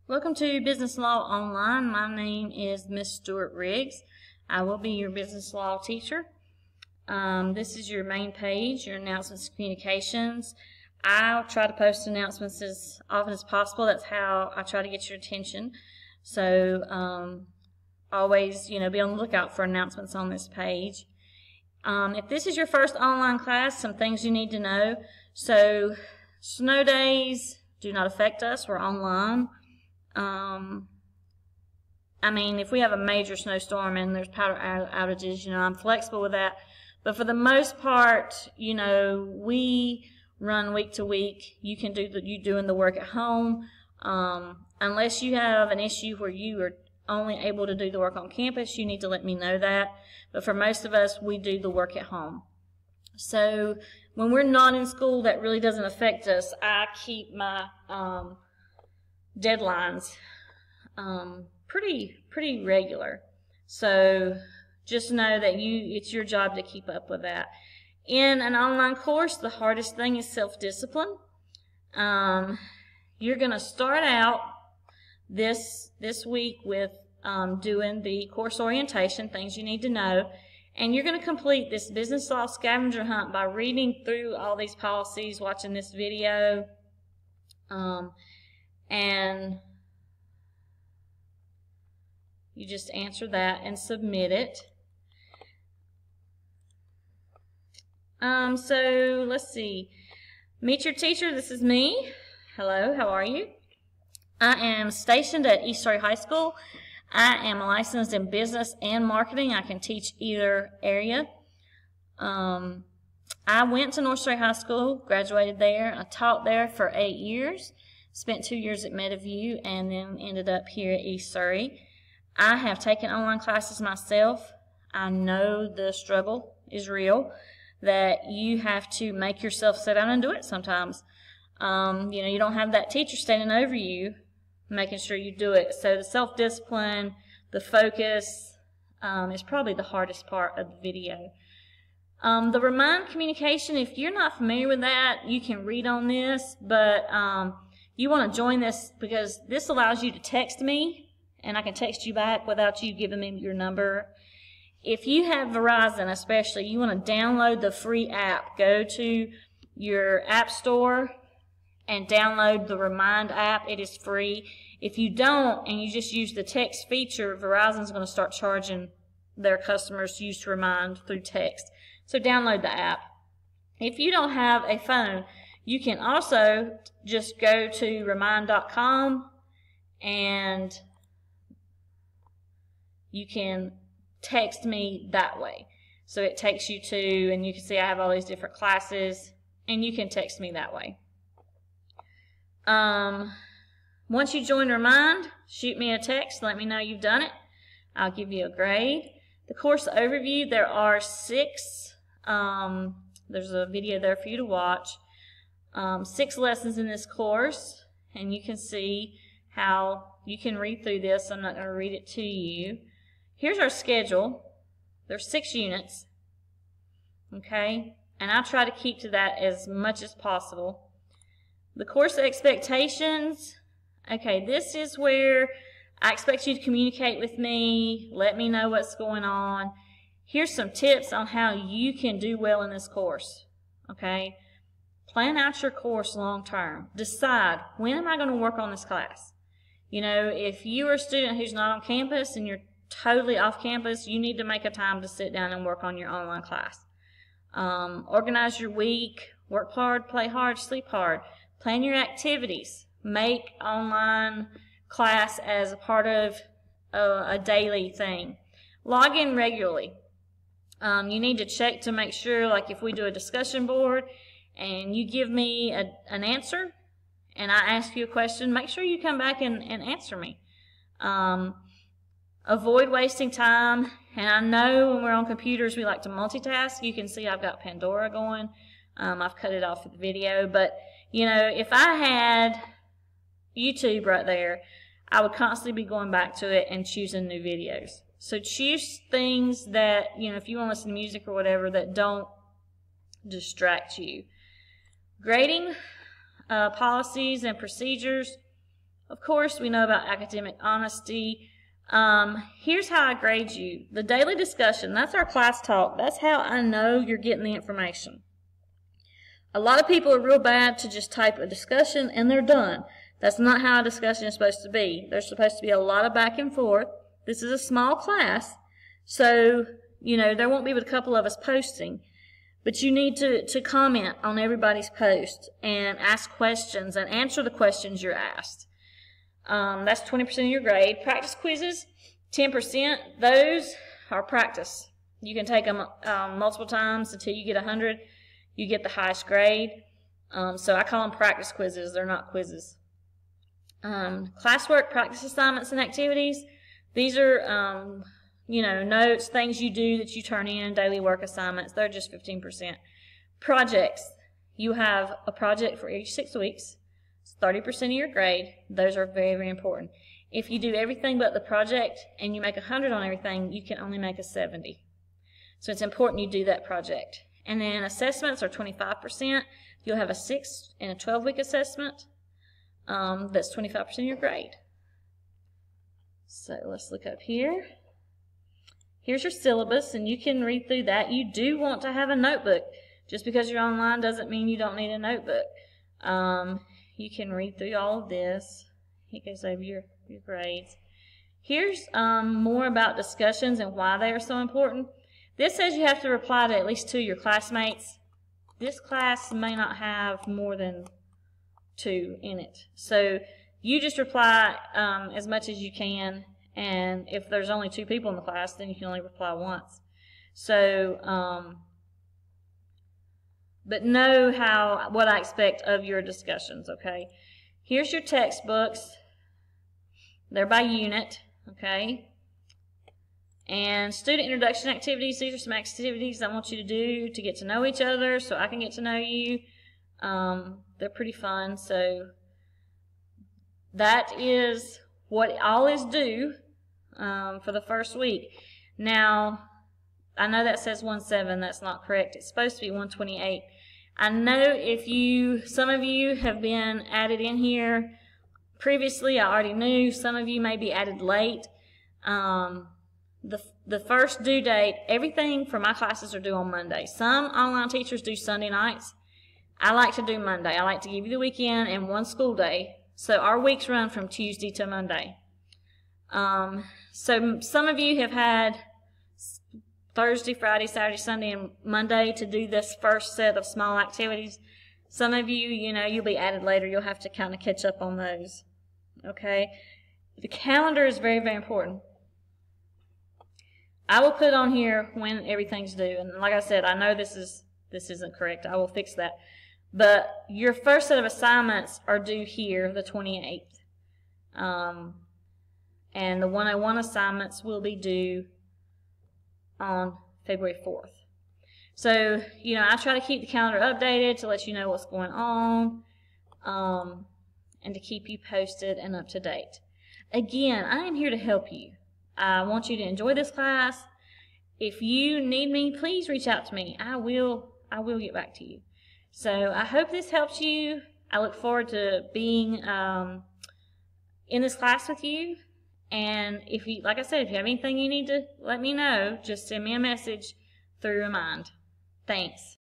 Welcome to Business Law Online. My name is Miss Stewart Riggs. I will be your business law teacher. This is your main page, your announcements and communications. I'll try to post announcements as often as possible. That's how I try to get your attention. So always, be on the lookout for announcements on this page. If this is your first online class, some things you need to know. So snow days do not affect us. We're online. If we have a major snowstorm and there's power outages, I'm flexible with that. But for the most part, we run week to week. You can do doing the work at home, unless you have an issue where you are only able to do the work on campus. You need to let me know that. But for most of us, we do the work at home. So when we're not in school, that really doesn't affect us. I keep my deadlines pretty regular, so just know that it's your job to keep up with that. In an online course, the hardest thing is self-discipline. You're going to start out this week with doing the course orientation, things you need to know, and you're going to complete this business law scavenger hunt by reading through all these policies, watching this video, and you just answer that and submit it. So let's see. Meet your teacher. This is me. Hello, how are you? I am stationed at East Surry High School. I am licensed in business and marketing. I can teach either area. I went to North Surry High School, graduated there. I taught there for 8 years. Spent 2 years at Meadowview and then ended up here at East Surry. I have taken online classes myself. I know the struggle is real, that you have to make yourself sit down and do it sometimes. You don't have that teacher standing over you making sure you do it. So the self-discipline, the focus is probably the hardest part of the video. The Remind communication, if you're not familiar with that, you can read on this, but you want to join this because this allows you to text me, and I can text you back without you giving me your number. If you have Verizon especially, you want to download the free app. Go to your app store and download the Remind app. It is free. If you don't and you just use the text feature, Verizon's going to start charging their customers to use Remind through text. So download the app. If you don't have a phone, you can also just go to remind.com and you can text me that way. So it takes you to, and you can see I have all these different classes, and you can text me that way. Once you join Remind, shoot me a text, let me know you've done it. I'll give you a grade. The course overview, there are 6, there's a video there for you to watch. 6 lessons in this course, and you can see how you can read through this. I'm not going to read it to you. Here's our schedule. There's 6 units, okay? And I try to keep to that as much as possible. The course expectations, okay, this is where I expect you to communicate with me, let me know what's going on. Here's some tips on how you can do well in this course, okay? Plan out your course long term. Decide, when am I going to work on this class? If you are a student who's not on campus and you're totally off campus, you need to make a time to sit down and work on your online class. Organize your week, work hard, play hard, sleep hard. Plan your activities. Make online class as a part of a daily thing. Log in regularly. You need to check to make sure, like if we do a discussion board and you give me an answer and I ask you a question, make sure you come back and answer me. Avoid wasting time. And I know when we're on computers we like to multitask. You can see I've got Pandora going. I've cut it off with the video. But, if I had YouTube right there, I would constantly be going back to it and choosing new videos. So choose things that, if you want to listen to music or whatever, that don't distract you. Grading policies and procedures. Of course, we know about academic honesty. Here's how I grade you. The daily discussion, that's our class talk. That's how I know you're getting the information. A lot of people are real bad to just type a discussion and they're done. That's not how a discussion is supposed to be. There's supposed to be a lot of back and forth. This is a small class, so, you know, there won't be but a couple of us posting. But you need to comment on everybody's post and ask questions and answer the questions you're asked. That's 20% of your grade. Practice quizzes, 10%. Those are practice. You can take them multiple times until you get 100. You get the highest grade. So I call them practice quizzes. They're not quizzes. Classwork, practice assignments, and activities. These are, you know, notes, things you do that you turn in, daily work assignments. They're just 15%. Projects. You have a project for each 6 weeks. It's 30% of your grade. Those are very, very important. If you do everything but the project and you make 100 on everything, you can only make a 70. So it's important you do that project. And then assessments are 25%. You'll have a 6 and a 12-week assessment. That's 25% of your grade. So let's look up here. Here's your syllabus, and you can read through that. You do want to have a notebook. Just because you're online doesn't mean you don't need a notebook. You can read through all of this. It goes over your grades. Here's more about discussions and why they are so important. This says you have to reply to at least 2 of your classmates. This class may not have more than 2 in it. So you just reply as much as you can, and if there's only 2 people in the class, then you can only reply once. So, but know what I expect of your discussions, okay? Here's your textbooks. They're by unit, okay? And student introduction activities, these are some activities I want you to do to get to know each other so I can get to know you. They're pretty fun, so that is what all is due for the first week. Now, I know that says 1/7. That's not correct. It's supposed to be 1/28. I know some of you have been added in here previously. I already knew. Some of you may be added late. The first due date, everything for my classes are due on Monday. Some online teachers do Sunday nights. I like to do Monday. I like to give you the weekend and 1 school day. So our weeks run from Tuesday to Monday. So some of you have had Thursday, Friday, Saturday, Sunday, and Monday to do this first set of small activities. Some of you, you'll be added later. You'll have to kind of catch up on those. Okay? The calendar is very, very important. I will put on here when everything's due. And like I said, I know this isn't correct. I will fix that. But your first set of assignments are due here, the 28th. And the 101 assignments will be due on February 4th. So, I try to keep the calendar updated to let you know what's going on, and to keep you posted and up to date. Again, I am here to help you. I want you to enjoy this class. If you need me, please reach out to me. I will get back to you. So I hope this helps you. I look forward to being in this class with you. And like I said, if you have anything you need to let me know, just send me a message through Remind. Thanks.